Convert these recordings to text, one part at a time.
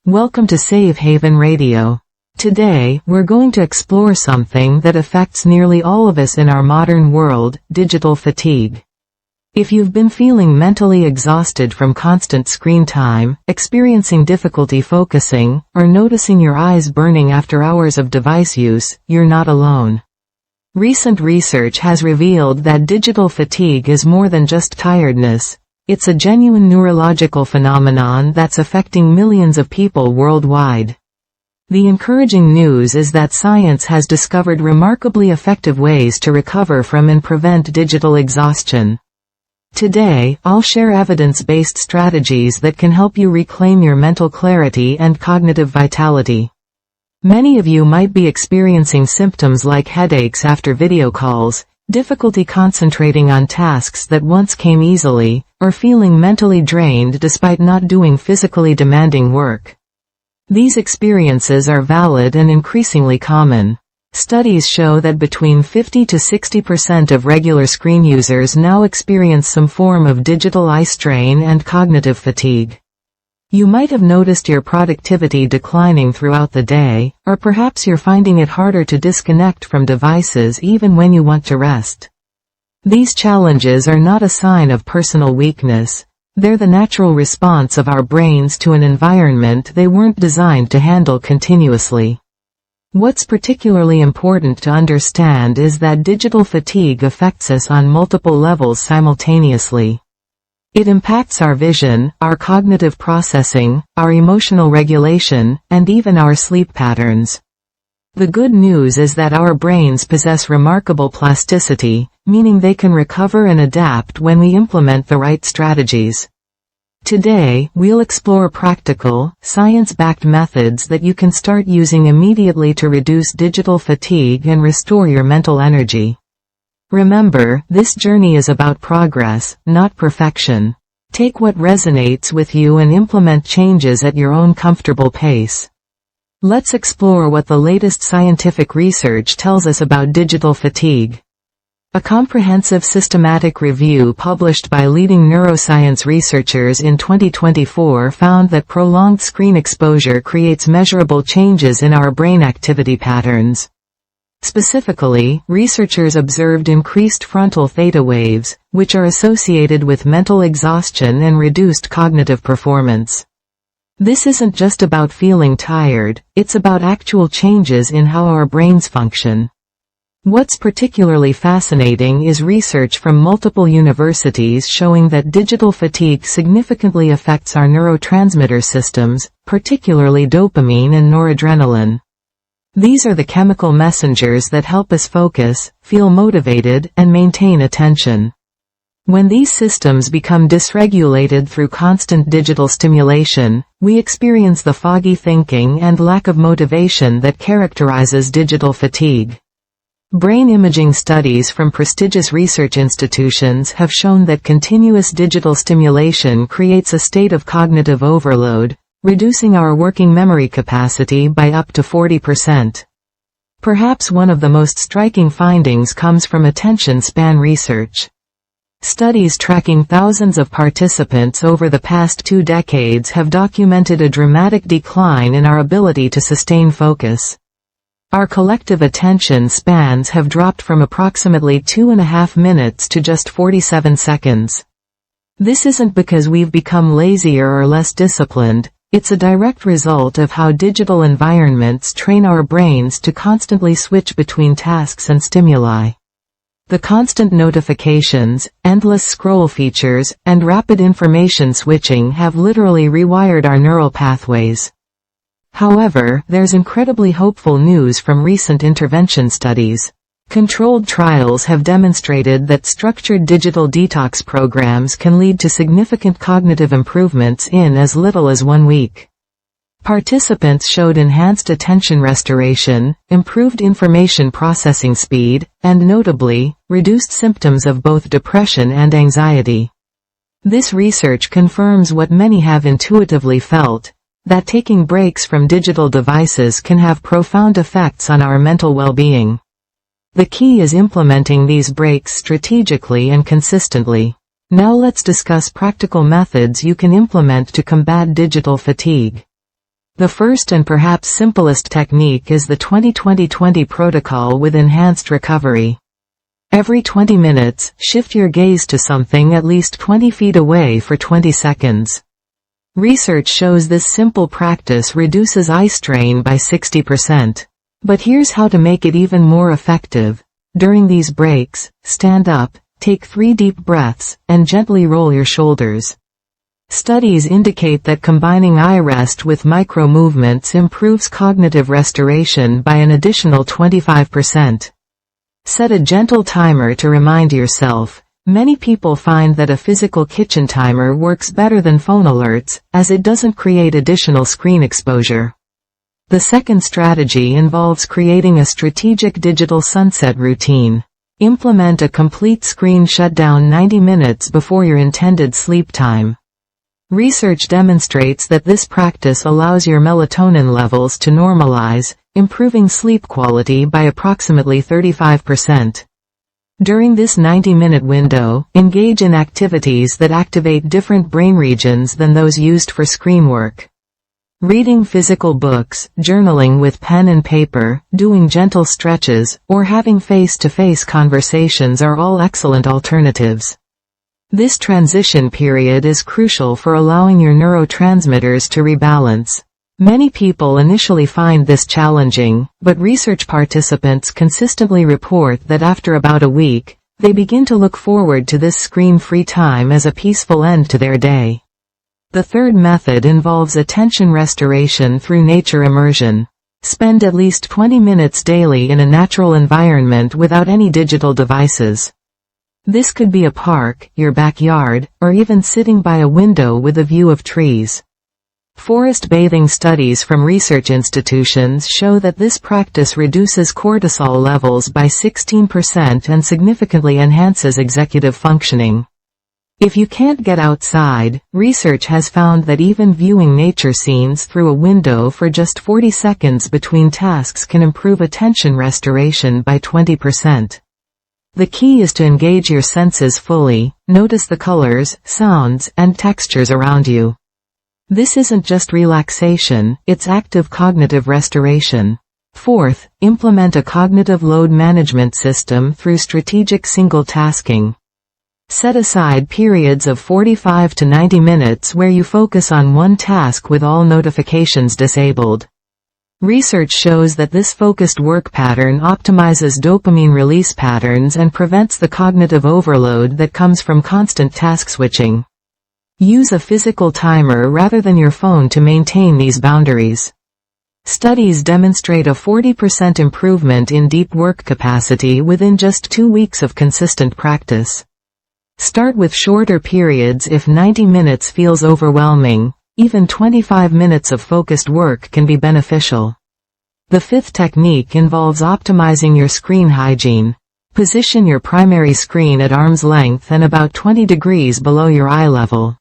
Welcome to Safe Haven Radio. Today, we're going to explore something that affects nearly all of us in our modern world, digital fatigue. If you've been feeling mentally exhausted from constant screen time, experiencing difficulty focusing, or noticing your eyes burning after hours of device use, you're not alone. Recent research has revealed that digital fatigue is more than just tiredness. It's a genuine neurological phenomenon that's affecting millions of people worldwide. The encouraging news is that science has discovered remarkably effective ways to recover from and prevent digital exhaustion. Today, I'll share evidence-based strategies that can help you reclaim your mental clarity and cognitive vitality. Many of you might be experiencing symptoms like headaches after video calls, difficulty concentrating on tasks that once came easily, or feeling mentally drained despite not doing physically demanding work. These experiences are valid and increasingly common. Studies show that between 50 to 60% of regular screen users now experience some form of digital eye strain and cognitive fatigue. You might have noticed your productivity declining throughout the day, or perhaps you're finding it harder to disconnect from devices even when you want to rest. These challenges are not a sign of personal weakness. They're the natural response of our brains to an environment they weren't designed to handle continuously. What's particularly important to understand is that digital fatigue affects us on multiple levels simultaneously. It impacts our vision, our cognitive processing, our emotional regulation, and even our sleep patterns. The good news is that our brains possess remarkable plasticity, meaning they can recover and adapt when we implement the right strategies. Today, we'll explore practical, science-backed methods that you can start using immediately to reduce digital fatigue and restore your mental energy. Remember, this journey is about progress, not perfection. Take what resonates with you and implement changes at your own comfortable pace. Let's explore what the latest scientific research tells us about digital fatigue. A comprehensive systematic review published by leading neuroscience researchers in 2024 found that prolonged screen exposure creates measurable changes in our brain activity patterns. Specifically, researchers observed increased frontal theta waves, which are associated with mental exhaustion and reduced cognitive performance. This isn't just about feeling tired, it's about actual changes in how our brains function. What's particularly fascinating is research from multiple universities showing that digital fatigue significantly affects our neurotransmitter systems, particularly dopamine and noradrenaline. These are the chemical messengers that help us focus, feel motivated, and maintain attention. When these systems become dysregulated through constant digital stimulation, we experience the foggy thinking and lack of motivation that characterizes digital fatigue. Brain imaging studies from prestigious research institutions have shown that continuous digital stimulation creates a state of cognitive overload, reducing our working memory capacity by up to 40%. Perhaps one of the most striking findings comes from attention span research. Studies tracking thousands of participants over the past 2 decades have documented a dramatic decline in our ability to sustain focus. Our collective attention spans have dropped from approximately 2.5 minutes to just 47 seconds. This isn't because we've become lazier or less disciplined. It's a direct result of how digital environments train our brains to constantly switch between tasks and stimuli. The constant notifications, endless scroll features, and rapid information switching have literally rewired our neural pathways. However, there's incredibly hopeful news from recent intervention studies. Controlled trials have demonstrated that structured digital detox programs can lead to significant cognitive improvements in as little as 1 week. Participants showed enhanced attention restoration, improved information processing speed, and notably, reduced symptoms of both depression and anxiety. This research confirms what many have intuitively felt, that taking breaks from digital devices can have profound effects on our mental well-being. The key is implementing these breaks strategically and consistently. Now let's discuss practical methods you can implement to combat digital fatigue. The first and perhaps simplest technique is the 20-20-20 protocol with enhanced recovery. Every 20 minutes, shift your gaze to something at least 20 feet away for 20 seconds. Research shows this simple practice reduces eye strain by 60%. But here's how to make it even more effective. During these breaks, stand up, take 3 deep breaths, and gently roll your shoulders. Studies indicate that combining eye rest with micro-movements improves cognitive restoration by an additional 25%. Set a gentle timer to remind yourself. Many people find that a physical kitchen timer works better than phone alerts, as it doesn't create additional screen exposure. The second strategy involves creating a strategic digital sunset routine. Implement a complete screen shutdown 90 minutes before your intended sleep time. Research demonstrates that this practice allows your melatonin levels to normalize, improving sleep quality by approximately 35%. During this 90-minute window, engage in activities that activate different brain regions than those used for screen work. Reading physical books, journaling with pen and paper, doing gentle stretches, or having face-to-face conversations are all excellent alternatives. This transition period is crucial for allowing your neurotransmitters to rebalance. Many people initially find this challenging, but research participants consistently report that after about a week, they begin to look forward to this screen-free time as a peaceful end to their day. The third method involves attention restoration through nature immersion. Spend at least 20 minutes daily in a natural environment without any digital devices. This could be a park, your backyard, or even sitting by a window with a view of trees. Forest bathing studies from research institutions show that this practice reduces cortisol levels by 16% and significantly enhances executive functioning. If you can't get outside, research has found that even viewing nature scenes through a window for just 40 seconds between tasks can improve attention restoration by 20%. The key is to engage your senses fully, notice the colors, sounds, and textures around you. This isn't just relaxation, it's active cognitive restoration. Fourth, implement a cognitive load management system through strategic single tasking. Set aside periods of 45 to 90 minutes where you focus on one task with all notifications disabled. Research shows that this focused work pattern optimizes dopamine release patterns and prevents the cognitive overload that comes from constant task switching. Use a physical timer rather than your phone to maintain these boundaries. Studies demonstrate a 40% improvement in deep work capacity within just 2 weeks of consistent practice. Start with shorter periods if 90 minutes feels overwhelming. Even 25 minutes of focused work can be beneficial. The fifth technique involves optimizing your screen hygiene. Position your primary screen at arm's length and about 20 degrees below your eye level.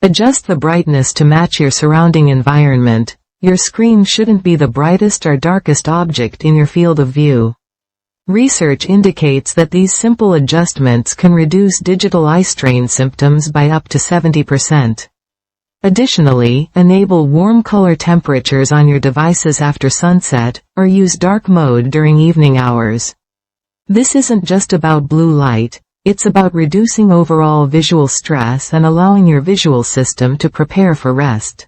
Adjust the brightness to match your surrounding environment. Your screen shouldn't be the brightest or darkest object in your field of view. Research indicates that these simple adjustments can reduce digital eye strain symptoms by up to 70%. Additionally, enable warm color temperatures on your devices after sunset, or use dark mode during evening hours. This isn't just about blue light, it's about reducing overall visual stress and allowing your visual system to prepare for rest.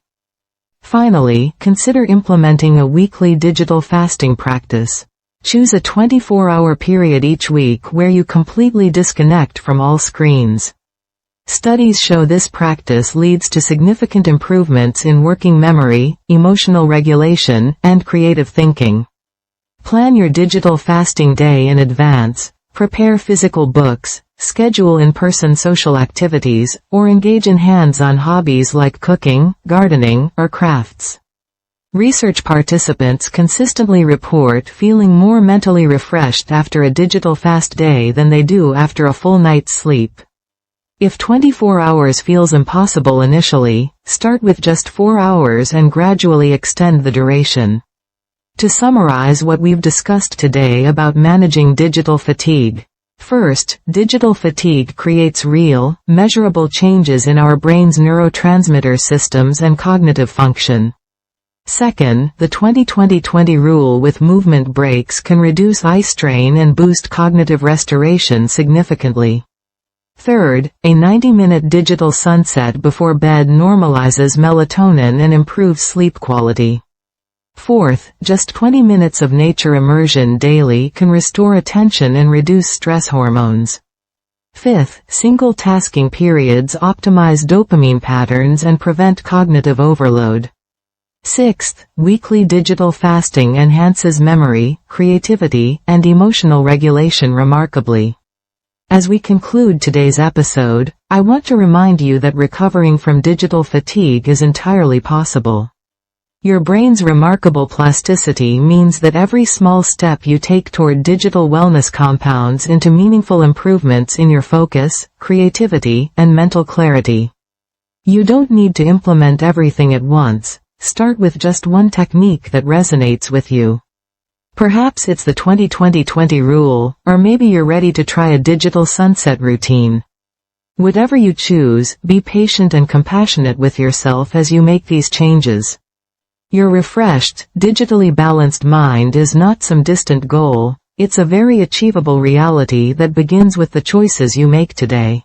Finally, consider implementing a weekly digital fasting practice. Choose a 24-hour period each week where you completely disconnect from all screens. Studies show this practice leads to significant improvements in working memory, emotional regulation, and creative thinking. Plan your digital fasting day in advance, prepare physical books, schedule in-person social activities, or engage in hands-on hobbies like cooking, gardening, or crafts. Research participants consistently report feeling more mentally refreshed after a digital fast day than they do after a full night's sleep. If 24 hours feels impossible initially, start with just 4 hours and gradually extend the duration. To summarize what we've discussed today about managing digital fatigue. First, digital fatigue creates real, measurable changes in our brain's neurotransmitter systems and cognitive function. Second, the 20-20-20 rule with movement breaks can reduce eye strain and boost cognitive restoration significantly. Third, a 90-minute digital sunset before bed normalizes melatonin and improves sleep quality. Fourth, just 20 minutes of nature immersion daily can restore attention and reduce stress hormones. Fifth, single tasking periods optimize dopamine patterns and prevent cognitive overload. Sixth, weekly digital fasting enhances memory, creativity, and emotional regulation remarkably. As we conclude today's episode, I want to remind you that recovering from digital fatigue is entirely possible. Your brain's remarkable plasticity means that every small step you take toward digital wellness compounds into meaningful improvements in your focus, creativity, and mental clarity. You don't need to implement everything at once. Start with just one technique that resonates with you. Perhaps it's the 20-20-20 rule, or maybe you're ready to try a digital sunset routine. Whatever you choose, be patient and compassionate with yourself as you make these changes. Your refreshed, digitally balanced mind is not some distant goal, it's a very achievable reality that begins with the choices you make today.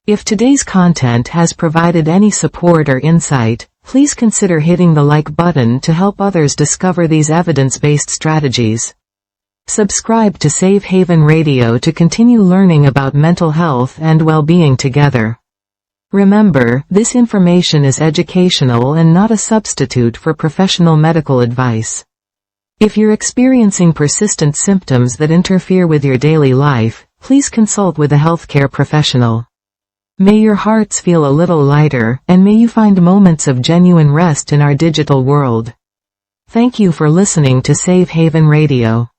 If today's content has provided any support or insight, please consider hitting the like button to help others discover these evidence-based strategies. Subscribe to Safe Haven Radio to continue learning about mental health and well-being together. Remember, this information is educational and not a substitute for professional medical advice. If you're experiencing persistent symptoms that interfere with your daily life, please consult with a healthcare professional. May your hearts feel a little lighter, and may you find moments of genuine rest in our digital world. Thank you for listening to Safe Haven Radio.